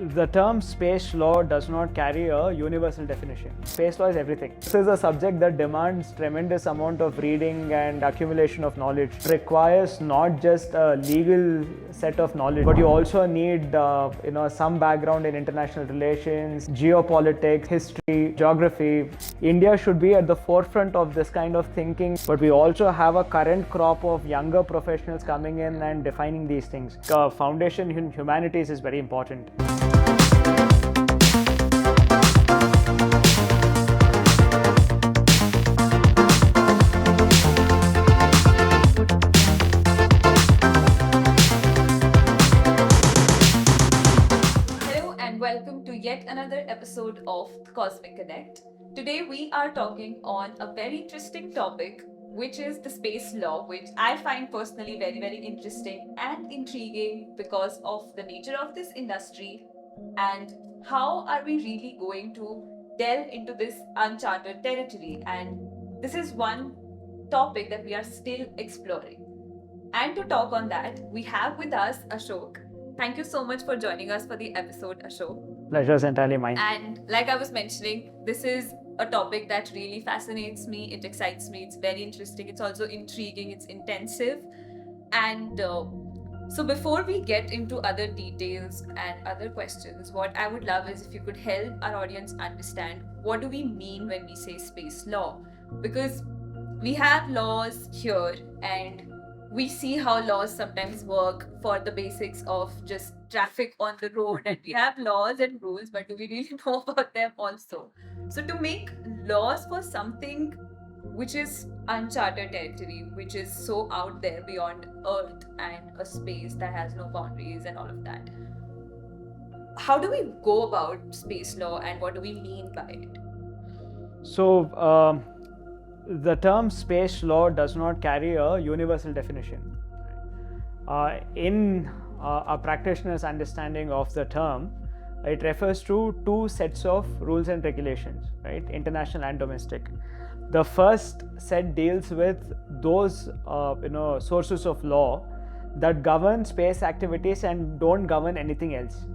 The term space law does not carry a universal definition. Space law is everything. This is a subject that demands tremendous amount of reading and accumulation of knowledge. It requires not just a legal set of knowledge, but you also need some background in international relations, geopolitics, history, geography. India should be at the forefront of this kind of thinking, but we also have a current crop of younger professionals coming in and defining these things. Foundation in humanities is very important. Hello and welcome to yet another episode of Cosmic Connect. Today we are talking on a very interesting topic, which is the space law, which I find personally very, very interesting and intriguing because of the nature of this industry and how are we really going to delve into this uncharted territory. And this is one topic that we are still exploring. And to talk on that, we have with us Ashok. Thank you so much for joining us for the episode, Ashok. Pleasure is entirely mine. And like I was mentioning, this is a topic that really fascinates me. It excites me. It's very interesting. It's also intriguing. It's intensive. And so before we get into other details and other questions, what I would love is if you could help our audience understand what do we mean when we say space law? Because we have laws here and we see how laws sometimes work for the basics of just traffic on the road, and we have laws and rules, but do we really know about them also? So to make laws for something which is uncharted territory, which is so out there beyond Earth and a space that has no boundaries and all of that, how do we go about space law and what do we mean by it? So, the term space law does not carry a universal definition. In a practitioner's understanding of the term, it refers to two sets of rules and regulations, right? International and domestic. The first set deals with those sources of law that govern space activities and don't govern anything else,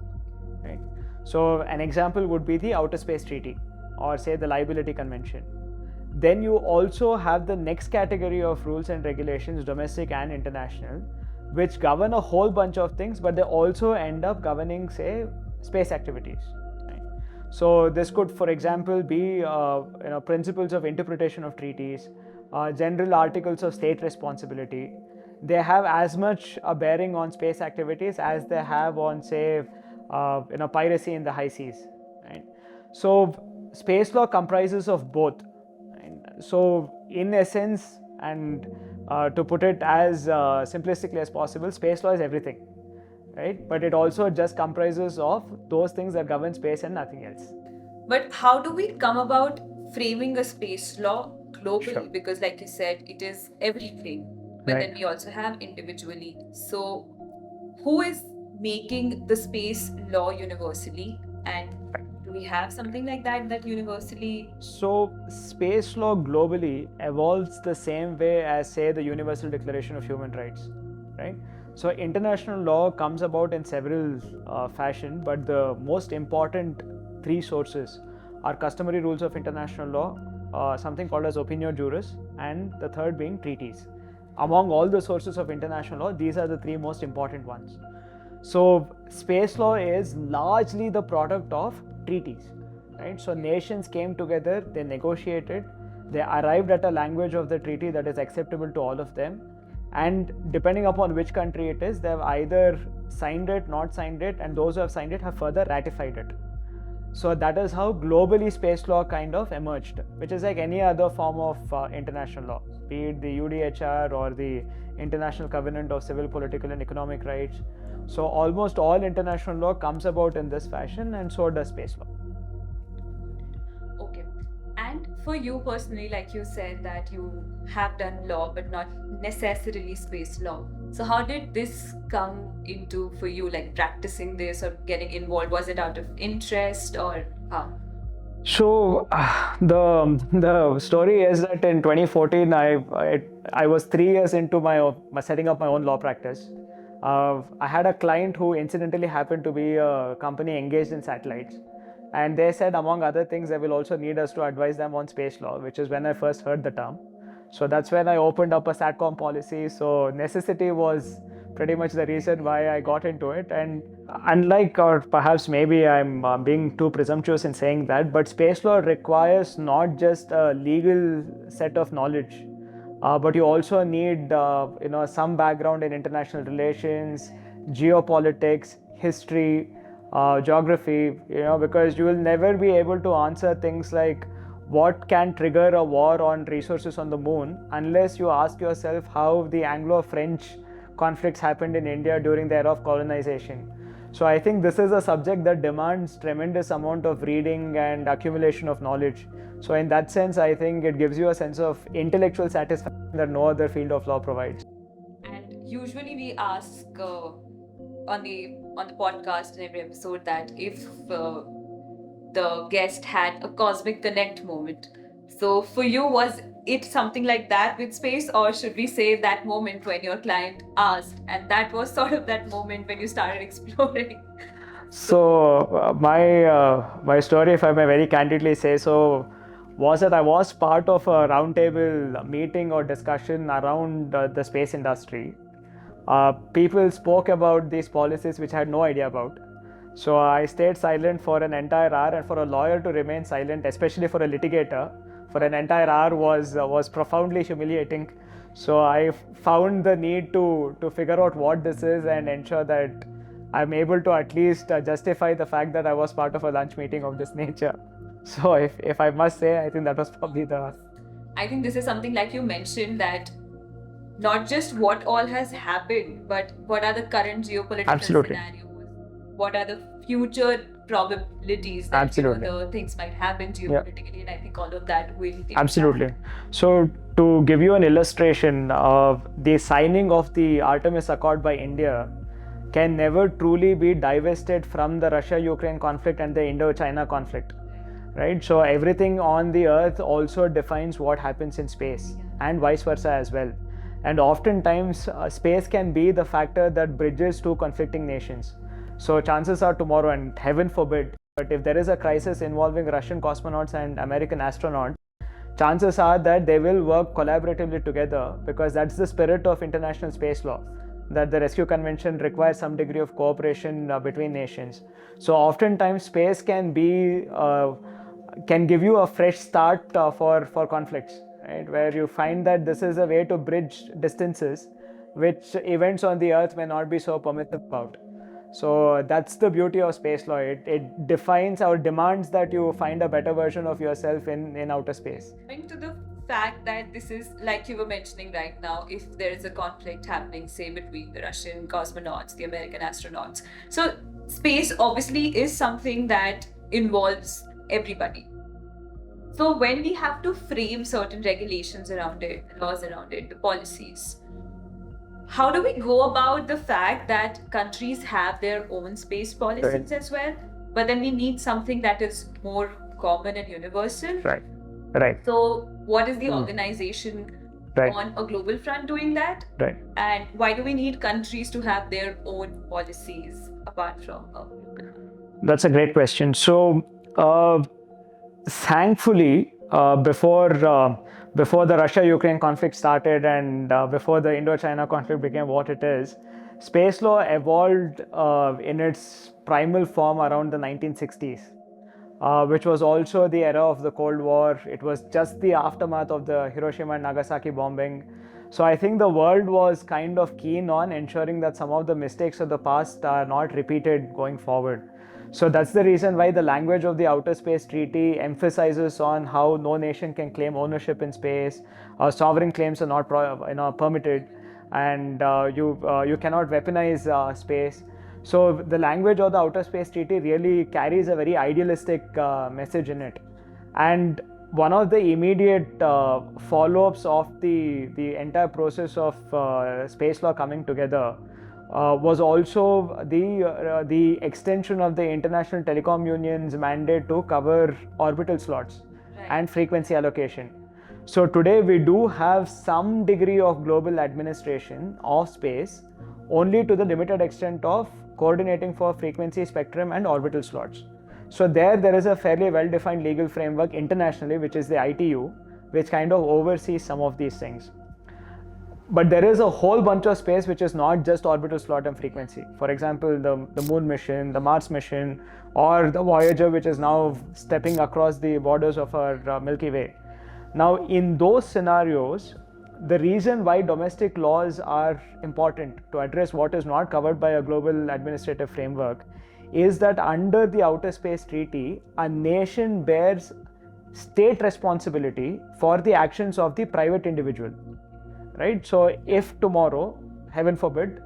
right? So an example would be the Outer Space Treaty or say the Liability Convention. Then you also have the next category of rules and regulations, domestic and international, which govern a whole bunch of things, but they also end up governing, say, space activities. Right? So this could, for example, be principles of interpretation of treaties, general articles of state responsibility. They have as much a bearing on space activities as they have on, say, piracy in the high seas. Right? So space law comprises of both. So in essence, and to put it as simplistically as possible, space law is everything, right? But it also just comprises of those things that govern space and nothing else. But how do we come about framing a space law globally? Sure. Because like you said, it is everything, but Right. then we also have individually. So who is making the space law universally, and do we have something like that universally? So space law globally evolves the same way as, say, the Universal Declaration of Human Rights, right? So international law comes about in several fashion, but the most important three sources are customary rules of international law, something called as opinio juris, and the third being treaties. Among all the sources of international law, these are the three most important ones. So space law is largely the product of treaties, right? So nations came together, they negotiated, they arrived at a language of the treaty that is acceptable to all of them, and depending upon which country it is, they have either signed it, not signed it, and those who have signed it have further ratified it. So that is how globally space law kind of emerged, which is like any other form of international law, be it the UDHR or the International Covenant of Civil, Political and Economic Rights. So almost all international law comes about in this fashion, and so does space law. Okay. And for you personally, like you said that you have done law but not necessarily space law. So how did this come into for you, like practicing this or getting involved? Was it out of interest or how? So the story is that in 2014 I was 3 years into my setting up my own law practice. I had a client who incidentally happened to be a company engaged in satellites. And they said, among other things, they will also need us to advise them on space law, which is when I first heard the term. So that's when I opened up a SATCOM policy. So necessity was pretty much the reason why I got into it. And unlike, or perhaps maybe I'm being too presumptuous in saying that, but space law requires not just a legal set of knowledge, but you also need some background in international relations, geopolitics, history, geography, because you will never be able to answer things like what can trigger a war on resources on the moon unless you ask yourself how the Anglo-French conflicts happened in India during the era of colonization. So I think this is a subject that demands tremendous amount of reading and accumulation of knowledge. So in that sense, I think it gives you a sense of intellectual satisfaction that no other field of law provides. And usually we ask on the podcast in every episode that if the guest had a cosmic connect moment. So for you, was it something like that with space, or should we say that moment when your client asked, and that was sort of that moment when you started exploring? So my story, if I may very candidly say so, was that I was part of a roundtable meeting or discussion around the space industry. People spoke about these policies which I had no idea about. So I stayed silent for an entire hour, and for a lawyer to remain silent, especially for a litigator, for an entire hour was profoundly humiliating. So I found the need to figure out what this is and ensure that I'm able to at least justify the fact that I was part of a lunch meeting of this nature. So if I must say, I think that was probably the... I think this is something like you mentioned, that not just what all has happened, but what are the current geopolitical scenarios, what are the future probabilities that the things might happen geopolitically, and I think all of that will impact. Absolutely. So to give you an illustration, the signing of the Artemis Accord by India can never truly be divested from the Russia-Ukraine conflict and the Indo-China conflict, right? So everything on the earth also defines what happens in space, and vice versa as well. And oftentimes space can be the factor that bridges two conflicting nations. So chances are tomorrow, and heaven forbid, but if there is a crisis involving Russian cosmonauts and American astronauts, chances are that they will work collaboratively together, because that's the spirit of international space law, that the rescue convention requires some degree of cooperation between nations. So oftentimes space can be can give you a fresh start for conflicts, right? Where you find that this is a way to bridge distances which events on the earth may not be so permissive about. So that's the beauty of space law. It defines or demands that you find a better version of yourself in outer space. Coming to the fact that this is, like you were mentioning right now, if there is a conflict happening, say between the Russian cosmonauts, the American astronauts. So space obviously is something that involves everybody. So when we have to frame certain regulations around it, laws around it, the policies, how do we go about the fact that countries have their own space policies as well, but then we need something that is more common and universal? Right. So what is the organization on a global front doing that? Right. And why do we need countries to have their own policies apart from That's a great question. So thankfully, before the Russia-Ukraine conflict started, and before the Indo-China conflict became what it is, space law evolved in its primal form around the 1960s, which was also the era of the Cold War. It was just the aftermath of the Hiroshima and Nagasaki bombing. So I think the world was kind of keen on ensuring that some of the mistakes of the past are not repeated going forward. So that's the reason why the language of the Outer Space Treaty emphasizes on how no nation can claim ownership in space. Sovereign claims are not permitted, and you cannot weaponize space. So the language of the Outer Space Treaty really carries a very idealistic message in it. And one of the immediate follow-ups of the entire process of space law coming together was also the extension of the International Telecom Union's mandate to cover orbital slots and frequency allocation. So today we do have some degree of global administration of space only to the limited extent of coordinating for frequency spectrum and orbital slots. So there is a fairly well-defined legal framework internationally, which is the ITU, which kind of oversees some of these things. But there is a whole bunch of space which is not just orbital slot and frequency. For example, the Moon mission, the Mars mission, or the Voyager, which is now stepping across the borders of our Milky Way. Now, in those scenarios, the reason why domestic laws are important to address what is not covered by a global administrative framework is that under the Outer Space Treaty, a nation bears state responsibility for the actions of the private individual. Right? So if tomorrow, heaven forbid,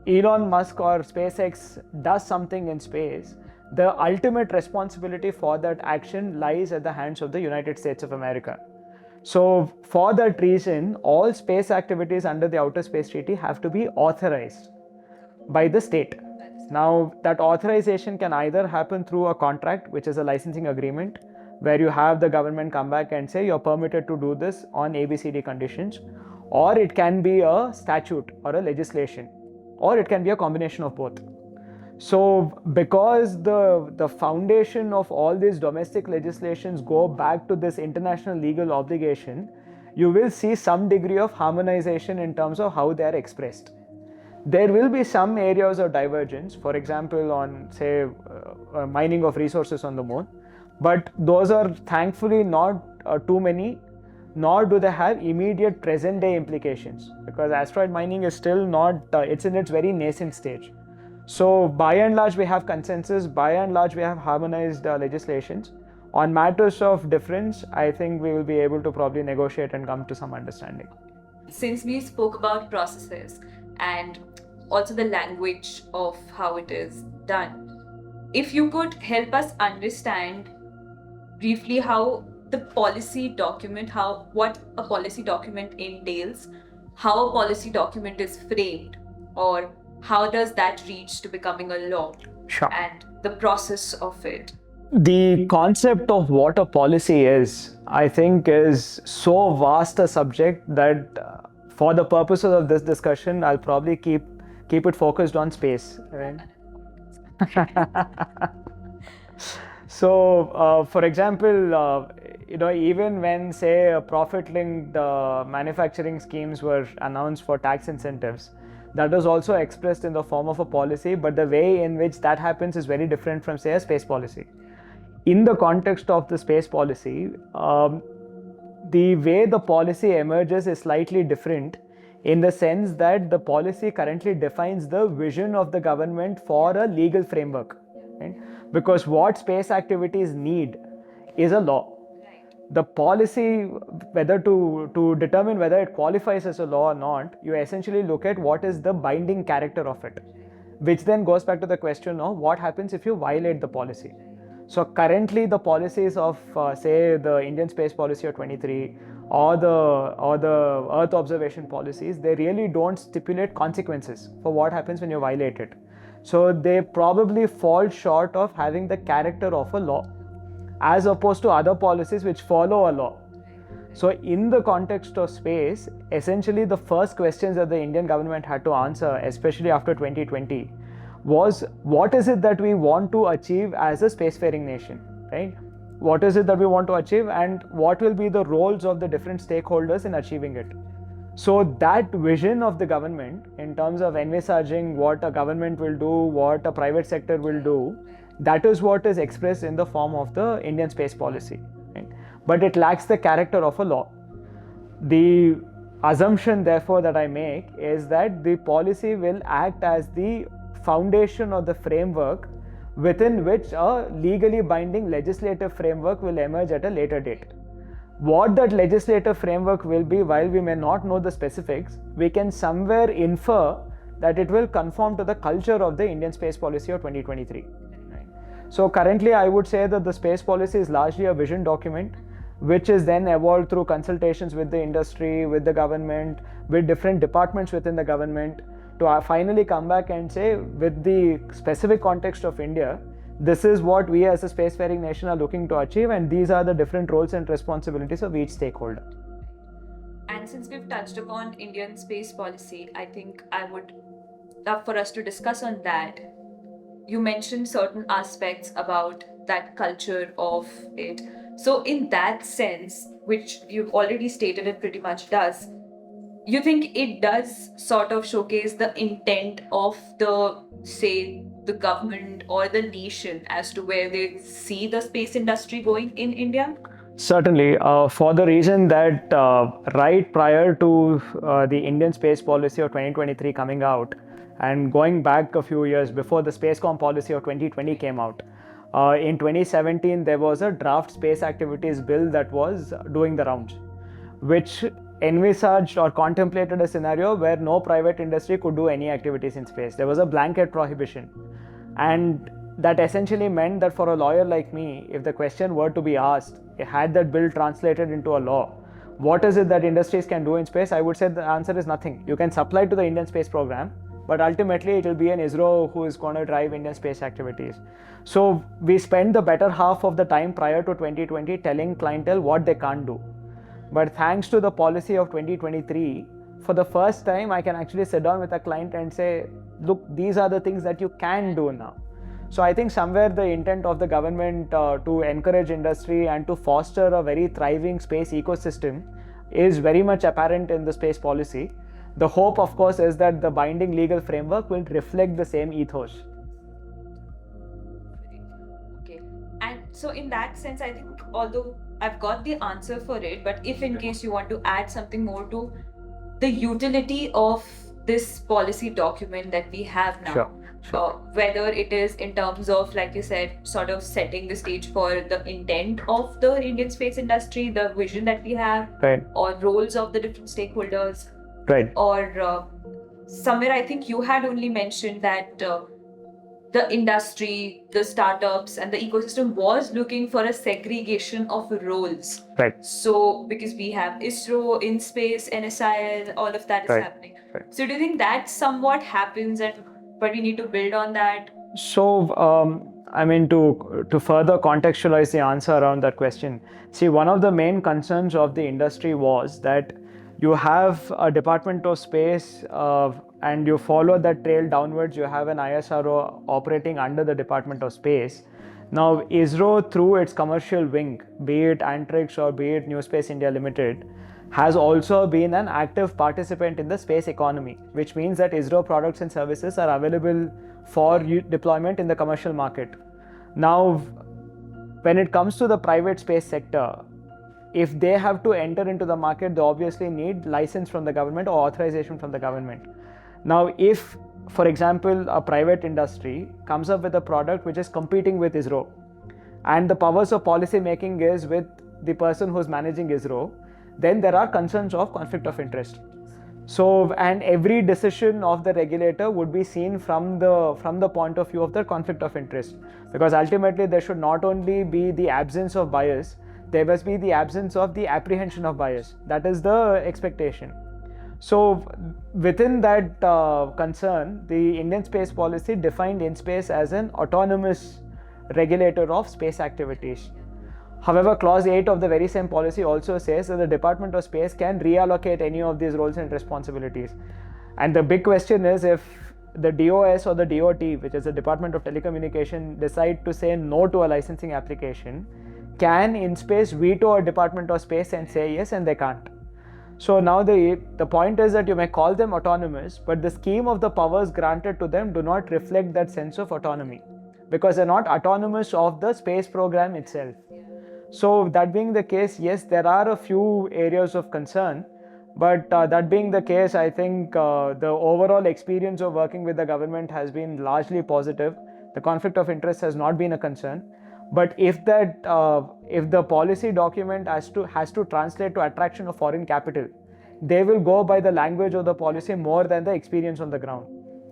Elon Musk or SpaceX does something in space, the ultimate responsibility for that action lies at the hands of the United States of America. So for that reason, all space activities under the Outer Space Treaty have to be authorized by the state. Now, that authorization can either happen through a contract, which is a licensing agreement, where you have the government come back and say you're permitted to do this on ABCD conditions, or it can be a statute or a legislation, or it can be a combination of both. So because the foundation of all these domestic legislations go back to this international legal obligation, you will see some degree of harmonization in terms of how they are expressed. There will be some areas of divergence, for example, on say mining of resources on the moon, but those are thankfully not too many, nor do they have immediate present day implications, because asteroid mining is still not, it's in its very nascent stage. So by and large we have consensus, by and large we have harmonized legislations. On matters of difference, I think we will be able to probably negotiate and come to some understanding. Since we spoke about processes and also the language of how it is done, if you could help us understand briefly how the policy document, what a policy document entails, how a policy document is framed, or how does that reach to becoming a law, Sure. and the process of it. The concept of what a policy is, I think, is so vast a subject that for the purposes of this discussion, I'll probably keep it focused on space. Right? So, for example, even when say profit-linked manufacturing schemes were announced for tax incentives, that was also expressed in the form of a policy, but the way in which that happens is very different from say a space policy. In the context of the space policy, the way the policy emerges is slightly different in the sense that the policy currently defines the vision of the government for a legal framework. Right? Because what space activities need is a law. The policy, whether to determine whether it qualifies as a law or not, you essentially look at what is the binding character of it, which then goes back to the question of what happens if you violate the policy. So currently the policies of say the Indian Space Policy of 23 or the Earth observation policies, they really don't stipulate consequences for what happens when you violate it. So they probably fall short of having the character of a law, as opposed to other policies which follow a law. So in the context of space, essentially the first questions that the Indian government had to answer, especially after 2020, was what is it that we want to achieve as a spacefaring nation, right? What is it that we want to achieve, and what will be the roles of the different stakeholders in achieving it? So that vision of the government in terms of envisaging what a government will do, what a private sector will do, that is what is expressed in the form of the Indian space policy. Right? But it lacks the character of a law. The assumption, therefore, that I make is that the policy will act as the foundation or the framework within which a legally binding legislative framework will emerge at a later date. What that legislative framework will be, while we may not know the specifics, we can somewhere infer that it will conform to the culture of the Indian Space Policy of 2023. Right? So currently I would say that the space policy is largely a vision document, which is then evolved through consultations with the industry, with the government, with different departments within the government, to finally come back and say, with the specific context of India, this is what we as a spacefaring nation are looking to achieve, and these are the different roles and responsibilities of each stakeholder. And since we've touched upon Indian space policy, I think I would love for us to discuss on that. You mentioned certain aspects about that culture of it. So, in that sense, which you've already stated it pretty much does, you think it does sort of showcase the intent of the, say, the government or the nation as to where they see the space industry going in India? Certainly, for the reason that right prior to the Indian space policy of 2023 coming out, and going back a few years before the Spacecom policy of 2020 came out, in 2017 there was a draft space activities bill that was doing the rounds, which envisaged or contemplated a scenario where no private industry could do any activities in space. There was a blanket prohibition. And that essentially meant that for a lawyer like me, if the question were to be asked, had that bill translated into a law, what is it that industries can do in space? I would say the answer is nothing. You can supply to the Indian space program, but ultimately it will be an ISRO who is going to drive Indian space activities. So we spent the better half of the time prior to 2020 telling clientele what they can't do. But thanks to the policy of 2023, for the first time, I can actually sit down with a client and say, look, these are the things that you can do now. So I think somewhere the intent of the government to encourage industry and to foster a very thriving space ecosystem is very much apparent in the space policy. The hope, of course, is that the binding legal framework will reflect the same ethos. Okay. And so, in that sense, I think although I've got the answer for it, but if in case you want to add something more to the utility of this policy document that we have now, whether it is in terms of, like you said, sort of setting the stage for the intent of the Indian space industry, the vision that we have, right, or roles of the different stakeholders, right, or somewhere I think you had only mentioned that the industry, the startups, and the ecosystem was looking for a segregation of roles. right. So, because we have ISRO, in space, NSIL, all of that is Right. happening. Right. So, do you think that somewhat happens, but we need to build on that? So, I mean, to further contextualize the answer around that question, see, one of the main concerns of the industry was that you have a Department of Space and you follow that trail downwards, you have an ISRO operating under the Department of Space. Now, ISRO, through its commercial wing, be it Antrix or be it New Space India Limited, has also been an active participant in the space economy, which means that ISRO products and services are available for deployment in the commercial market. Now, when it comes to the private space sector, if they have to enter into the market, they obviously need license from the government or authorization from the government. Now, if, for example, a private industry comes up with a product which is competing with ISRO, and the powers of policy making is with the person who's managing ISRO, then there are concerns of conflict of interest. So, and every decision of the regulator would be seen from the point of view of the conflict of interest, because ultimately there should not only be the absence of bias, there must be the absence of the apprehension of bias. That is the expectation. So, within that concern, the Indian space policy defined InSpace as an autonomous regulator of space activities. However, clause 8 of the very same policy also says that the Department of Space can reallocate any of these roles and responsibilities. And the big question is, if the DOS or the DOT, which is the Department of Telecommunication, decide to say no to a licensing application, can InSpace veto a Department of Space and say yes, and they can't. So now the point is that you may call them autonomous, but the scheme of the powers granted to them do not reflect that sense of autonomy, because they're not autonomous of the space program itself. So that being the case, yes, there are a few areas of concern, but that being the case, I think the overall experience of working with the government has been largely positive. The conflict of interest has not been a concern. But if the policy document has to translate to attraction of foreign capital, they will go by the language of the policy more than the experience on the ground.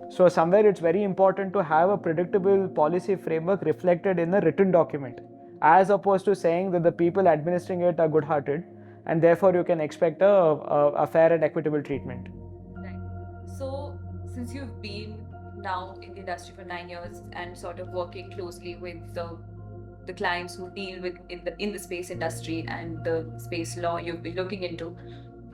So somewhere it's very important to have a predictable policy framework reflected in a written document, as opposed to saying that the people administering it are good-hearted and therefore you can expect a fair and equitable treatment. Right. So, since you've been now in the industry for 9 years and sort of working closely with the clients who deal with in the space industry and the space law you've been looking into,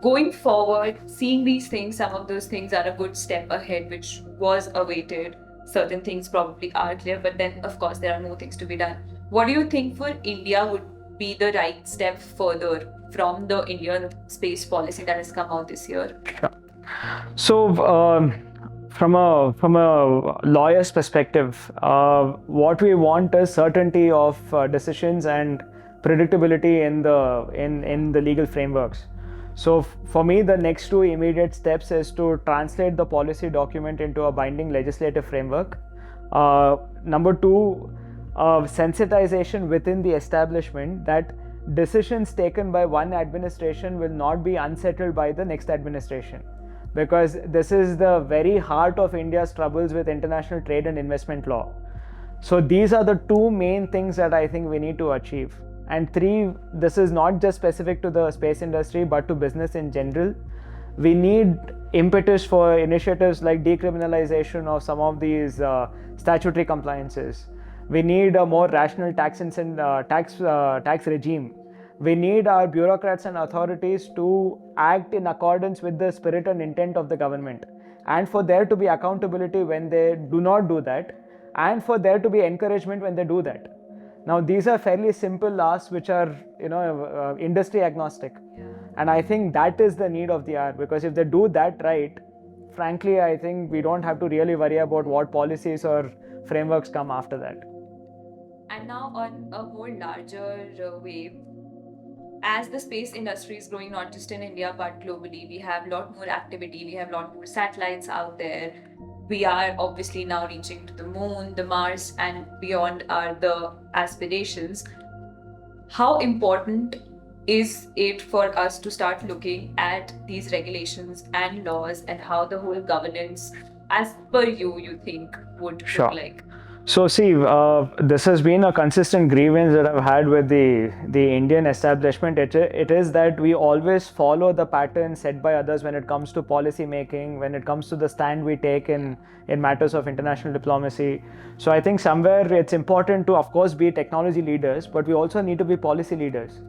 going forward, seeing these things, some of those things are a good step ahead, which was awaited. Certain things probably are clear, but then of course there are more things to be done. What do you think for India would be the right step further from the Indian space policy that has come out this year? So, from a lawyer's perspective, what we want is certainty of decisions and predictability in the legal frameworks. So, for me, the next two immediate steps is to translate the policy document into a binding legislative framework. Number two, sensitization within the establishment that decisions taken by one administration will not be unsettled by the next administration, because this is the very heart of India's troubles with international trade and investment law. So these are the two main things that I think we need to achieve. And three, this is not just specific to the space industry but to business in general. We need impetus for initiatives like decriminalization of some of these statutory compliances. We need a more rational tax regime. We need our bureaucrats and authorities to act in accordance with the spirit and intent of the government, and for there to be accountability when they do not do that, and for there to be encouragement when they do that. Now, these are fairly simple asks which are, industry agnostic. Yeah. And I think that is the need of the hour, because if they do that right, frankly, I think we don't have to really worry about what policies or frameworks come after that. And now, on a more larger way, as the space industry is growing not just in India but globally, we have a lot more activity, we have a lot more satellites out there. We are obviously now reaching to the moon, the Mars, and beyond are the aspirations. How important is it for us to start looking at these regulations and laws and how the whole governance, as per you think would Sure. look like? So see, this has been a consistent grievance that I've had with the Indian establishment. It is that we always follow the pattern set by others when it comes to policy making, when it comes to the stand we take in matters of international diplomacy. So I think somewhere it's important to, of course, be technology leaders, but we also need to be policy leaders.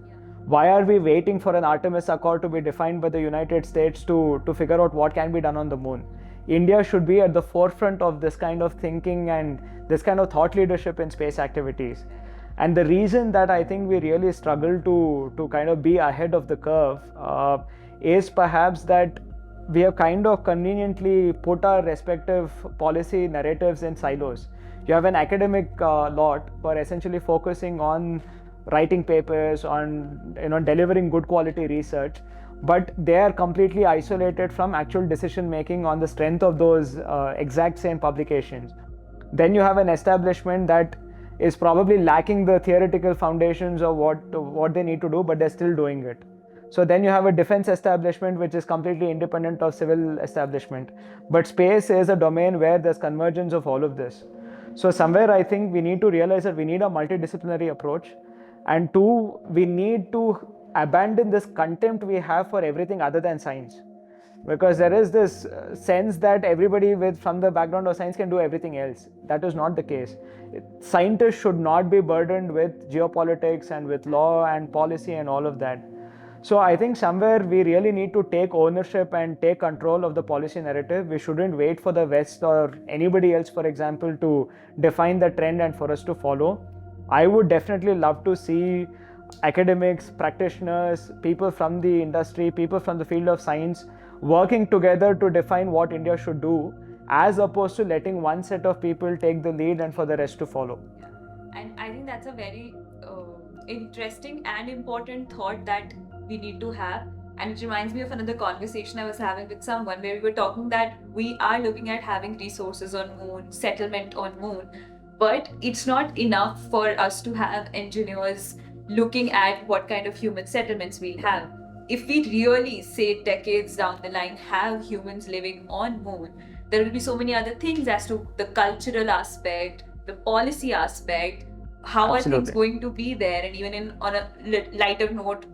Why are we waiting for an Artemis Accord to be defined by the United States to figure out what can be done on the moon? India should be at the forefront of this kind of thinking and this kind of thought leadership in space activities. And the reason that I think we really struggle to kind of be ahead of the curve is perhaps that we have kind of conveniently put our respective policy narratives in silos. You have an academic lot who are essentially focusing on writing papers, on delivering good quality research, but they are completely isolated from actual decision making on the strength of those exact same publications. Then you have an establishment that is probably lacking the theoretical foundations of what they need to do, but they're still doing it. So then you have a defense establishment which is completely independent of civil establishment. But space is a domain where there's convergence of all of this. So somewhere I think we need to realize that we need a multidisciplinary approach. And two, we need to abandon this contempt we have for everything other than science, because there is this sense that everybody from the background of science can do everything else. That is not the case. Scientists should not be burdened with geopolitics and with law and policy and all of that. So I think somewhere we really need to take ownership and take control of the policy narrative. We shouldn't wait for the West or anybody else, for example, to define the trend and for us to follow. I would definitely love to see academics, practitioners, people from the industry, people from the field of science working together to define what India should do, as opposed to letting one set of people take the lead and for the rest to follow. Yeah. And I think that's a very interesting and important thought that we need to have. And it reminds me of another conversation I was having with someone where we were talking that we are looking at having resources on moon, settlement on moon, but it's not enough for us to have engineers looking at what kind of human settlements we'll have. If we really, say decades down the line, have humans living on moon, there will be so many other things as to the cultural aspect, the policy aspect, how Absolutely. are things going to be there, and even on a lighter note,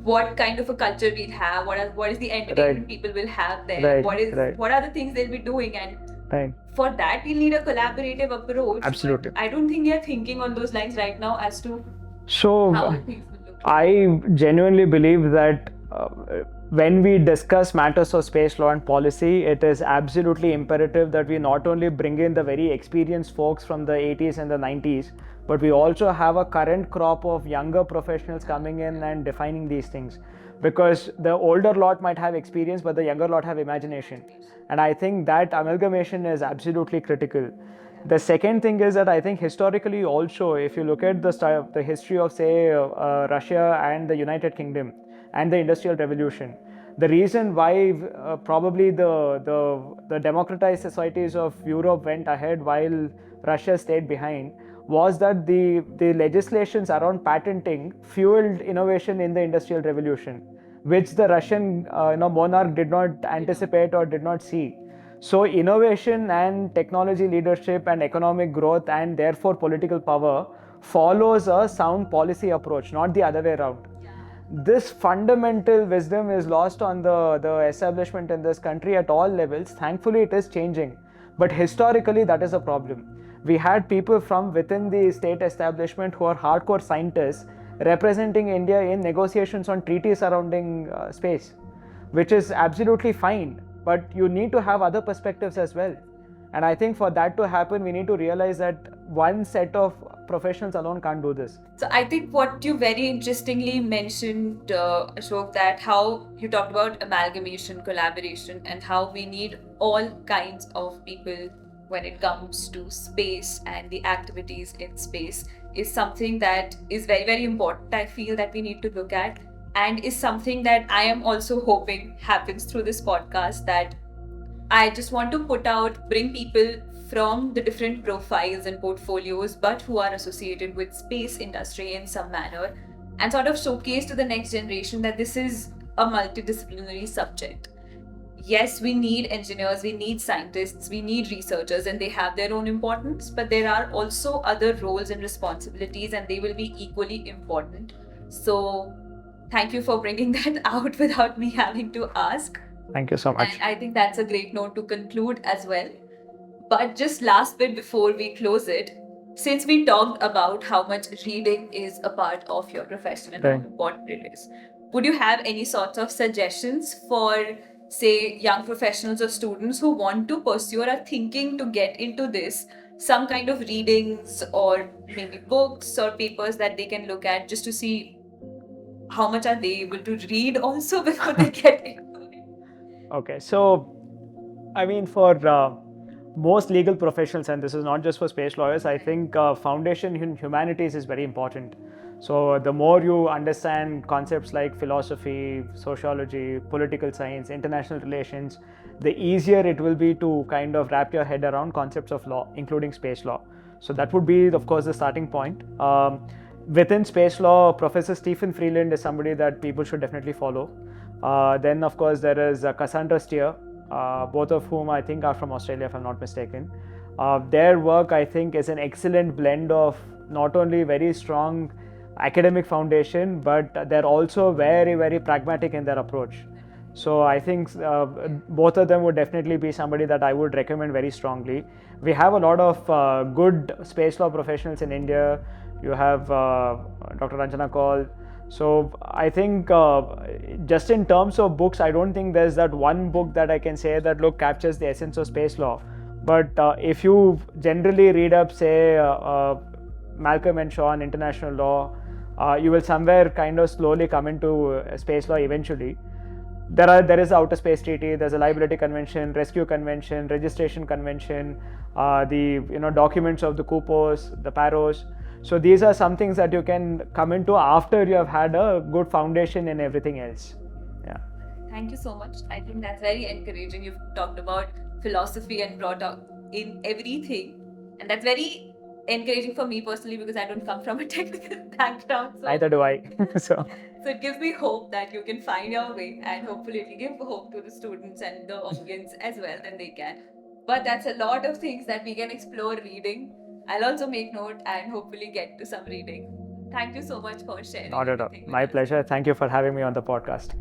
what kind of a culture we'll have, what is the entertainment Right. people will have there, Right. what are the things they'll be doing, and Right. for that we'll need a collaborative approach. Absolutely. But I don't think we are thinking on those lines right now as to So how things will look. I genuinely believe that when we discuss matters of space law and policy, it is absolutely imperative that we not only bring in the very experienced folks from the 80s and the 90s, but we also have a current crop of younger professionals coming in and defining these things. Because the older lot might have experience, but the younger lot have imagination. And I think that amalgamation is absolutely critical. The second thing is that I think historically also, if you look at the history of, say, Russia and the United Kingdom and the Industrial Revolution, the reason why probably the democratized societies of Europe went ahead while Russia stayed behind was that the legislations around patenting fueled innovation in the Industrial Revolution, which the Russian monarch did not anticipate or did not see. So innovation and technology leadership and economic growth and therefore political power follows a sound policy approach, not the other way around. This fundamental wisdom is lost on the establishment in this country at all levels. Thankfully, it is changing. But historically, that is a problem. We had people from within the state establishment who are hardcore scientists representing India in negotiations on treaties surrounding space, which is absolutely fine. But you need to have other perspectives as well. And I think for that to happen, we need to realize that one set of professionals alone can't do this. So I think what you very interestingly mentioned, Ashok, that how you talked about amalgamation, collaboration, and how we need all kinds of people when it comes to space and the activities in space is something that is very, very important. I feel that we need to look at, and is something that I am also hoping happens through this podcast, that I just want to bring people from the different profiles and portfolios, but who are associated with space industry in some manner, and sort of showcase to the next generation that this is a multidisciplinary subject. Yes, we need engineers, we need scientists, we need researchers, and they have their own importance, but there are also other roles and responsibilities, and they will be equally important. So thank you for bringing that out without me having to ask. Thank you so much. And I think that's a great note to conclude as well. But just last bit before we close it, since we talked about how much reading is a part of your profession and how important it is, would you have any sorts of suggestions for, say, young professionals or students who want to pursue or are thinking to get into this, some kind of readings or maybe books or papers that they can look at just to see how much are they able to read also before they get into it? Okay, so I mean, for most legal professionals, and this is not just for space lawyers, I think foundation in humanities is very important. So the more you understand concepts like philosophy, sociology, political science, international relations, the easier it will be to kind of wrap your head around concepts of law, including space law. So that would be, of course, the starting point. Within space law, Professor Stephen Freeland is somebody that people should definitely follow. Then, of course, there is Cassandra Steer, both of whom I think are from Australia, if I'm not mistaken. Their work, I think, is an excellent blend of not only very strong academic foundation, but they're also very, very pragmatic in their approach. So I think both of them would definitely be somebody that I would recommend very strongly. We have a lot of good space law professionals in India. You have Dr. Ranjana Kaul. So I think just in terms of books, I don't think there's that one book that I can say that captures the essence of space law. But if you generally read up, say, Malcolm and Shaw on international law, you will somewhere kind of slowly come into space law eventually. There is Outer Space Treaty, there's a Liability Convention, Rescue Convention, Registration Convention, the documents of the CUPOS, the PAROS. So these are some things that you can come into after you have had a good foundation in everything else. Yeah. Thank you so much. I think that's very encouraging. You've talked about philosophy and brought up in everything, and that's very encouraging for me personally because I don't come from a technical background. So neither do I. So it gives me hope that you can find your way, and hopefully it will give hope to the students and the audience as well, then they can. But that's a lot of things that we can explore reading. I'll also make note and hopefully get to some reading. Thank you so much for sharing. Not at all. My pleasure. Thank you for having me on the podcast.